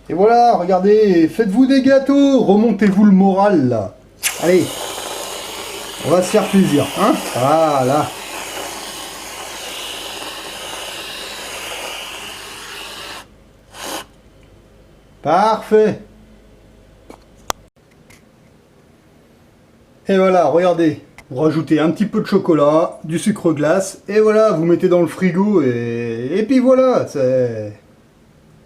Et voilà, regardez, faites-vous des gâteaux, remontez-vous le moral là. Allez, on va se faire plaisir, hein? Voilà. Parfait. Et voilà, regardez. Vous rajoutez un petit peu de chocolat, du sucre glace, et voilà, vous mettez dans le frigo, et puis voilà, c'est...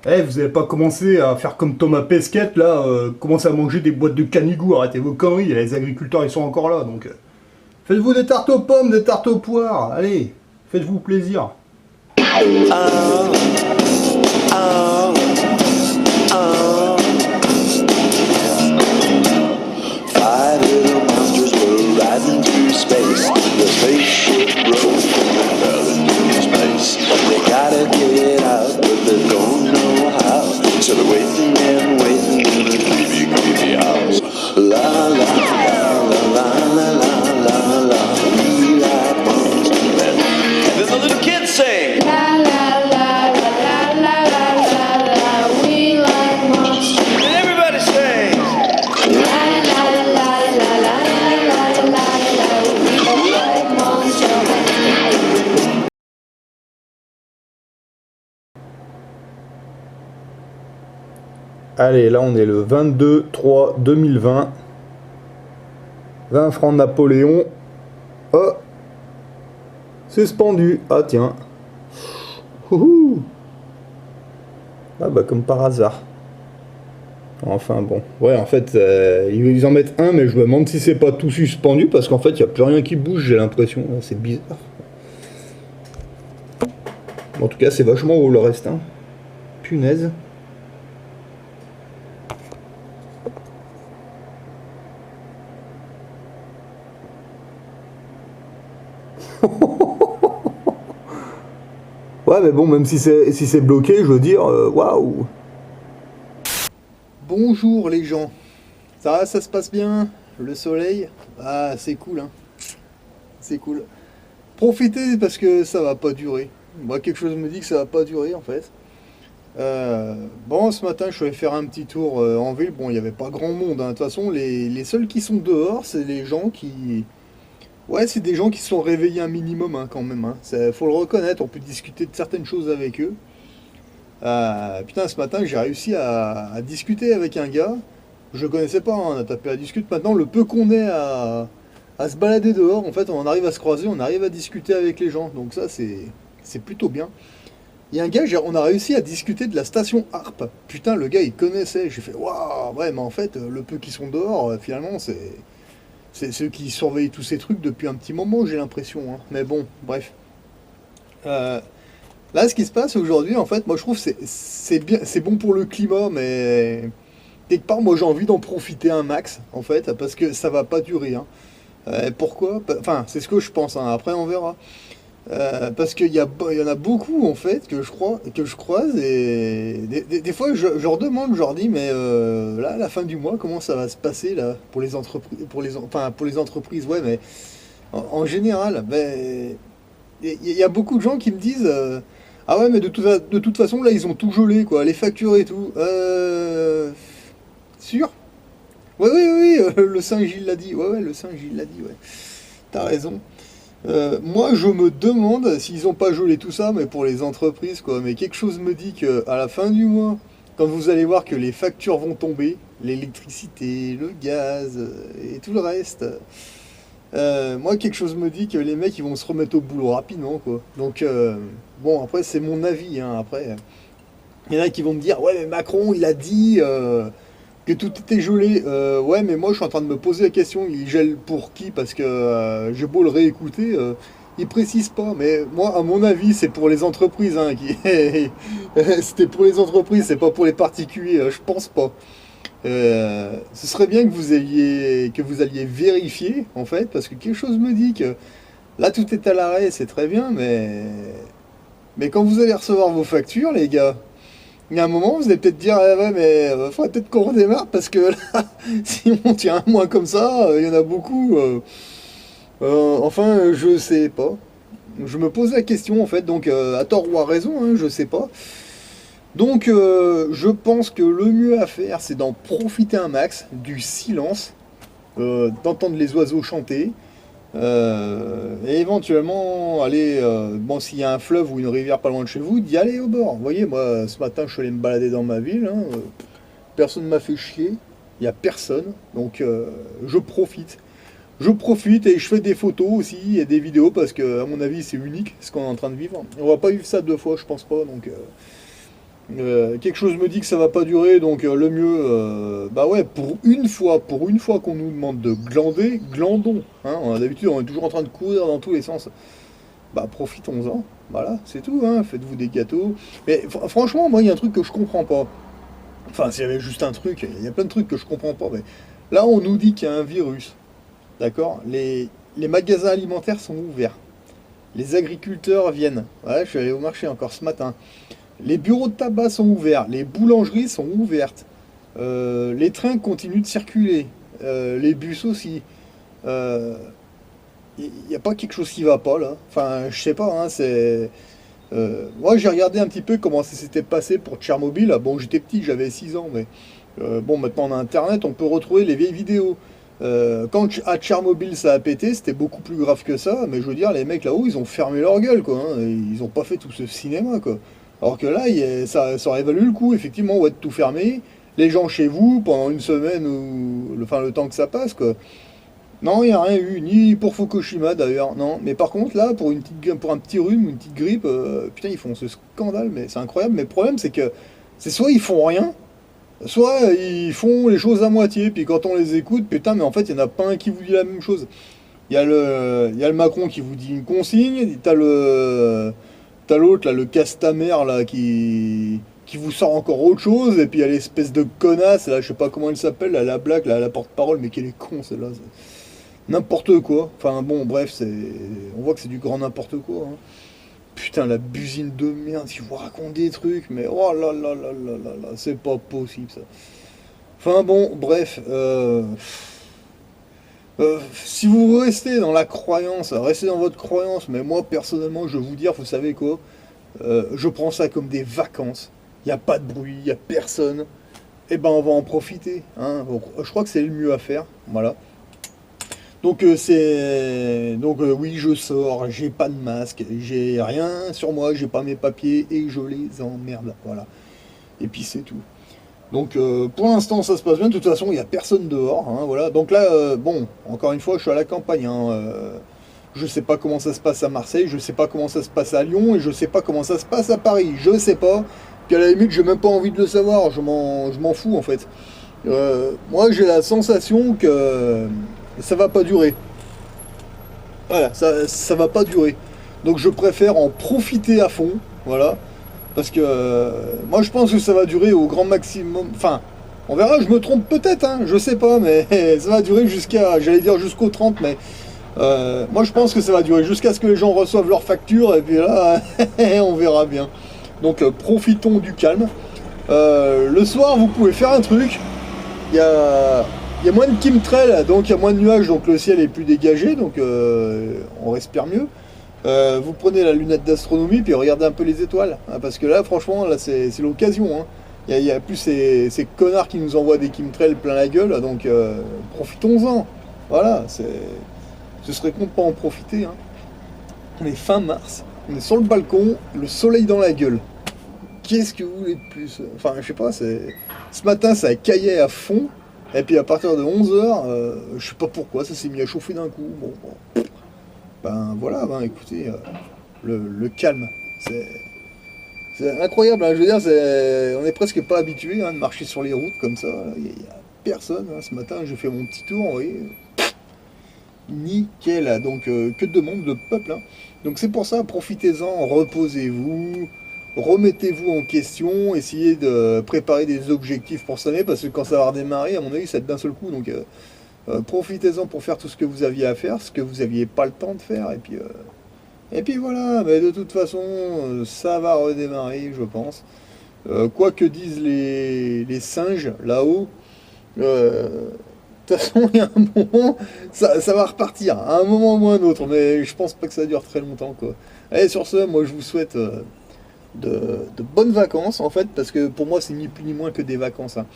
Eh, vous n'allez pas commencer à faire comme Thomas Pesquet, là, commencer à manger des boîtes de canigou, arrêtez vos conneries, les agriculteurs ils sont encore là, donc... faites-vous des tartes aux pommes, des tartes aux poires, allez, faites-vous plaisir. Five little monsters were riding through space. The spaceship broke and fell into space. They gotta get out, but they don't know how. So they're waiting and waiting in a creepy, creepy house. La la la la la la la la. We like monsters. And then the little kids sing. La la la la la la la la. We like monsters. And everybody sings. La la la la la la la la. We like monsters. Allez, là on est le 22/3/2020. 20 francs de Napoléon. Oh, suspendu. Ah tiens. Ouhou. Ah bah comme par hasard. Enfin bon. Ouais, en fait, ils en mettent un, mais je me demande si c'est pas tout suspendu, parce qu'en fait, il n'y a plus rien qui bouge, j'ai l'impression. C'est bizarre. En tout cas, c'est vachement haut le reste. Hein. Punaise. Ouais, mais bon, même si c'est bloqué, je veux dire, waouh. Bonjour les gens. Ça se passe bien? Le soleil? Ah, c'est cool, hein. C'est cool. Profitez parce que ça va pas durer. Moi, quelque chose me dit que ça va pas durer en fait. Bon, ce matin, je suis allé faire un petit tour en ville. Bon, il n'y avait pas grand monde, hein. De toute façon, les seuls qui sont dehors, c'est les gens qui... Ouais, c'est des gens qui se sont réveillés un minimum hein, quand même. Hein. Faut le reconnaître, on peut discuter de certaines choses avec eux. Putain, ce matin, j'ai réussi à discuter avec un gars. Je le connaissais pas, hein, on a tapé à discuter. Maintenant, le peu qu'on est à se balader dehors, en fait, on arrive à se croiser, on arrive à discuter avec les gens. Donc ça, c'est plutôt bien. Il y a un gars, on a réussi à discuter de la station Harpe. Putain, le gars, il connaissait. J'ai fait, waouh, ouais, mais en fait, le peu qui sont dehors, finalement, c'est ceux qui surveillent tous ces trucs depuis un petit moment, j'ai l'impression. Hein. Mais bon, bref. Là, ce qui se passe aujourd'hui, en fait, moi je trouve que c'est bien, c'est bon pour le climat, mais quelque part, moi j'ai envie d'en profiter un max, en fait, parce que ça va pas durer. Hein. Pourquoi? Enfin, c'est ce que je pense. Hein. Après, on verra. Parce il y en a beaucoup en fait que je croise et des fois je leur demande, je leur dis mais là à la fin du mois comment ça va se passer là pour les entreprises enfin pour les entreprises ouais mais en général ben il y a beaucoup de gens qui me disent ah ouais mais de toute façon là ils ont tout gelé quoi les factures et tout sûr ouais le singe il l'a dit ouais le singe il l'a dit ouais t'as raison. Moi, je me demande s'ils n'ont pas gelé tout ça, mais pour les entreprises, quoi. Mais quelque chose me dit que à la fin du mois, quand vous allez voir que les factures vont tomber, l'électricité, le gaz et tout le reste, moi, quelque chose me dit que les mecs, ils vont se remettre au boulot rapidement, quoi. Donc, bon, après, c'est mon avis, hein. Après, il y en a qui vont me dire, ouais, mais Macron, il a dit que tout était gelé. Ouais, mais moi je suis en train de me poser la question, il gèle pour qui? Parce que j'ai beau le réécouter, il précise pas. Mais moi, à mon avis, c'est pour les entreprises. Hein, C'était pour les entreprises, c'est pas pour les particuliers. Je pense pas. Ce serait bien que vous alliez vérifier, en fait, parce que quelque chose me dit que là tout est à l'arrêt, c'est très bien, mais quand vous allez recevoir vos factures, les gars. Il y a un moment, vous allez peut-être dire, ah ouais, mais faudrait peut-être qu'on redémarre parce que là, si on tient un mois comme ça, il y en a beaucoup. Enfin, je sais pas. Je me pose la question en fait, donc à tort ou à raison, hein, je sais pas. Donc, je pense que le mieux à faire, c'est d'en profiter un max, du silence, d'entendre les oiseaux chanter, et éventuellement aller, bon, s'il y a un fleuve ou une rivière pas loin de chez vous, d'y aller au bord. Vous voyez, moi, ce matin, je suis allé me balader dans ma ville, hein, personne ne m'a fait chier, il n'y a personne, donc je profite. Je profite et je fais des photos aussi et des vidéos parce que, à mon avis, c'est unique ce qu'on est en train de vivre. On va pas vivre ça deux fois, je pense pas, donc... quelque chose me dit que ça va pas durer, donc le mieux, bah ouais, pour une fois qu'on nous demande de glander, glandons. Hein, d'habitude, on est toujours en train de courir dans tous les sens. Bah profitons-en, voilà, c'est tout, hein, faites-vous des gâteaux. Mais franchement, moi, il y a un truc que je comprends pas. Enfin, s'il y avait juste un truc, il y a plein de trucs que je comprends pas, mais là, on nous dit qu'il y a un virus, d'accord? Les magasins alimentaires sont ouverts. Les agriculteurs viennent. Ouais, je suis allé au marché encore ce matin. Les bureaux de tabac sont ouverts, les boulangeries sont ouvertes, les trains continuent de circuler, les bus aussi. Il n'y a pas quelque chose qui va pas là. Enfin, je sais pas, hein, c'est. Moi, j'ai regardé un petit peu comment ça s'était passé pour Tchernobyl. Ah, bon, j'étais petit, j'avais 6 ans, mais bon, maintenant on a Internet, on peut retrouver les vieilles vidéos. Quand à Tchernobyl ça a pété, c'était beaucoup plus grave que ça, mais je veux dire, les mecs là-haut, ils ont fermé leur gueule, quoi. Hein, ils ont pas fait tout ce cinéma, quoi. Alors que là, ça aurait valu le coup, effectivement, ouais, de tout fermer, les gens chez vous pendant une semaine ou enfin, le temps que ça passe, quoi. Non, il n'y a rien eu, ni pour Fukushima d'ailleurs, non. Mais par contre, là, pour un petit rhume ou une petite grippe, putain, ils font ce scandale, mais c'est incroyable. Mais le problème, c'est que c'est soit ils font rien, soit ils font les choses à moitié, puis quand on les écoute, putain, mais en fait, il n'y en a pas un qui vous dit la même chose. Il y a le Macron qui vous dit une consigne, t'as l'autre, là, le Castamer, là, qui vous sort encore autre chose, et puis il y a l'espèce de connasse, là, je sais pas comment elle s'appelle, là, la blague, là, la porte-parole, mais qu'elle est con, celle-là. N'importe quoi. Enfin bon, bref, on voit que c'est du grand n'importe quoi. Hein. Putain, la busine de merde, si vous raconte des trucs, mais oh là là là là là là, c'est pas possible ça. Enfin bon, bref, si vous restez dans la croyance, restez dans votre croyance, mais moi personnellement, je vais vous dire, vous savez quoi, je prends ça comme des vacances. Il n'y a pas de bruit, il n'y a personne. Eh ben, on va en profiter. Hein. Donc, je crois que c'est le mieux à faire. Voilà. Donc oui, je sors, j'ai pas de masque, j'ai rien sur moi, j'ai pas mes papiers et je les emmerde. Voilà. Et puis c'est tout. Donc pour l'instant ça se passe bien, de toute façon il n'y a personne dehors, hein, voilà. Donc là, bon, encore une fois, je suis à la campagne, hein, je sais pas comment ça se passe à Marseille, je sais pas comment ça se passe à Lyon, et je sais pas comment ça se passe à Paris, je sais pas. Puis à la limite, j'ai même pas envie de le savoir, je m'en fous en fait. Moi j'ai la sensation que ça va pas durer. Voilà, ça va pas durer. Donc je préfère en profiter à fond, voilà. Parce que moi je pense que ça va durer au grand maximum. Enfin, on verra, je me trompe peut-être, hein, je sais pas, mais ça va durer j'allais dire jusqu'au 30, mais moi je pense que ça va durer jusqu'à ce que les gens reçoivent leur facture, et puis là, on verra bien. Donc profitons du calme. Le soir, vous pouvez faire un truc. Il y a moins de chemtrails, donc il y a moins de nuages, donc le ciel est plus dégagé, donc on respire mieux. Vous prenez la lunette d'astronomie, puis regardez un peu les étoiles, hein, parce que là, franchement, là, c'est l'occasion. Hein. Il y a plus ces connards qui nous envoient des chemtrails plein la gueule, donc profitons-en. Voilà, ce serait con de pas en profiter. Hein. On est fin mars, on est sur le balcon, le soleil dans la gueule. Qu'est-ce que vous voulez de plus? Enfin, je sais pas, ce matin, ça caillait à fond. Et puis à partir de 11h, je sais pas pourquoi, ça s'est mis à chauffer d'un coup. Bon. Ben voilà, ben écoutez, le calme, c'est incroyable, hein, je veux dire, on est presque pas habitué hein, de marcher sur les routes comme ça. Il y a personne, hein. Ce matin j'ai fait mon petit tour, vous voyez, nickel, hein. Donc que de monde, de peuple. Hein. Donc c'est pour ça, profitez-en, reposez-vous. Remettez-vous en question, essayez de préparer des objectifs pour cette année, parce que quand ça va redémarrer, à mon avis, ça va être d'un seul coup. Donc profitez-en pour faire tout ce que vous aviez à faire, ce que vous n'aviez pas le temps de faire, et puis voilà, mais de toute façon, ça va redémarrer, je pense. Quoi que disent les singes là-haut, de toute façon, il y a un moment, ça va repartir, à un moment ou à un autre, mais je pense pas que ça dure très longtemps, quoi. Allez, sur ce, moi je vous souhaite de bonnes vacances, en fait, parce que pour moi, c'est ni plus ni moins que des vacances, hein.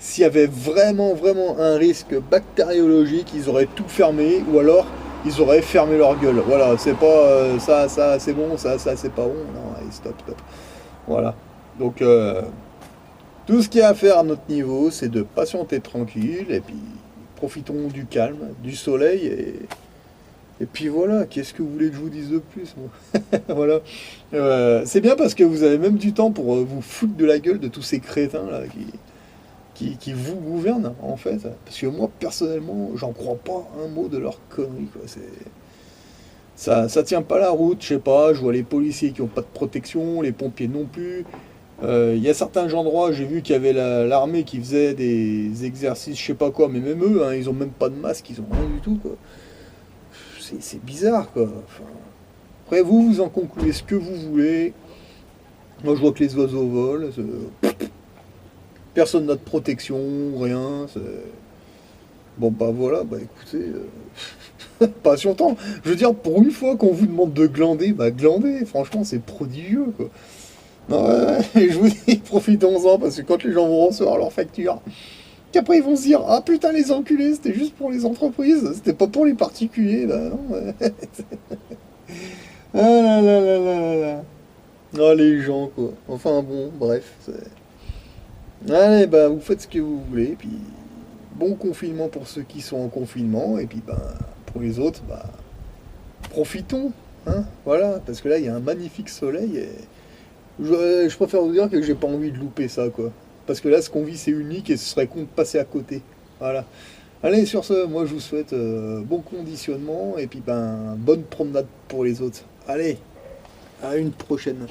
S'il y avait vraiment, vraiment un risque bactériologique, ils auraient tout fermé, ou alors ils auraient fermé leur gueule. Voilà, c'est pas ça, c'est bon, ça, c'est pas bon. Non, allez, stop, stop. Voilà. Donc, tout ce qu'il y a à faire à notre niveau, c'est de patienter tranquille, et puis profitons du calme, du soleil, et puis voilà, qu'est-ce que vous voulez que je vous dise de plus, moi. Voilà. C'est bien parce que vous avez même du temps pour vous foutre de la gueule de tous ces crétins là qui vous gouvernent en fait. Parce que moi personnellement, j'en crois pas un mot de leur connerie quoi. Ça tient pas la route, je sais pas. Je vois les policiers qui ont pas de protection, les pompiers non plus. Il y a certains endroits, j'ai vu qu'il y avait l'armée qui faisait des exercices, je sais pas quoi, mais même eux, hein, ils ont même pas de masque, ils ont rien du tout quoi. C'est bizarre quoi. Enfin, après vous, vous en concluez ce que vous voulez. Moi je vois que les oiseaux volent. Personne n'a de protection, rien. Bon bah voilà, bah écoutez, pas si longtemps. Je veux dire, pour une fois qu'on vous demande de glander, bah glandez, franchement c'est prodigieux quoi. Non, ouais, je vous dis, profitons-en, parce que quand les gens vont recevoir leur facture, qu'après ils vont se dire, ah putain les enculés, c'était juste pour les entreprises, c'était pas pour les particuliers, là, non ouais. Ah là là là là là là. Ah les gens quoi. Enfin bon, bref. Allez, bah vous faites ce que vous voulez, puis bon confinement pour ceux qui sont en confinement, et puis bah pour les autres, bah profitons, hein, voilà, parce que là il y a un magnifique soleil, et je préfère vous dire que j'ai pas envie de louper ça, quoi. Parce que là ce qu'on vit c'est unique, et ce serait con de passer à côté, voilà. Allez, sur ce, moi je vous souhaite bon conditionnement, et puis ben bonne promenade pour les autres. Allez, à une prochaine.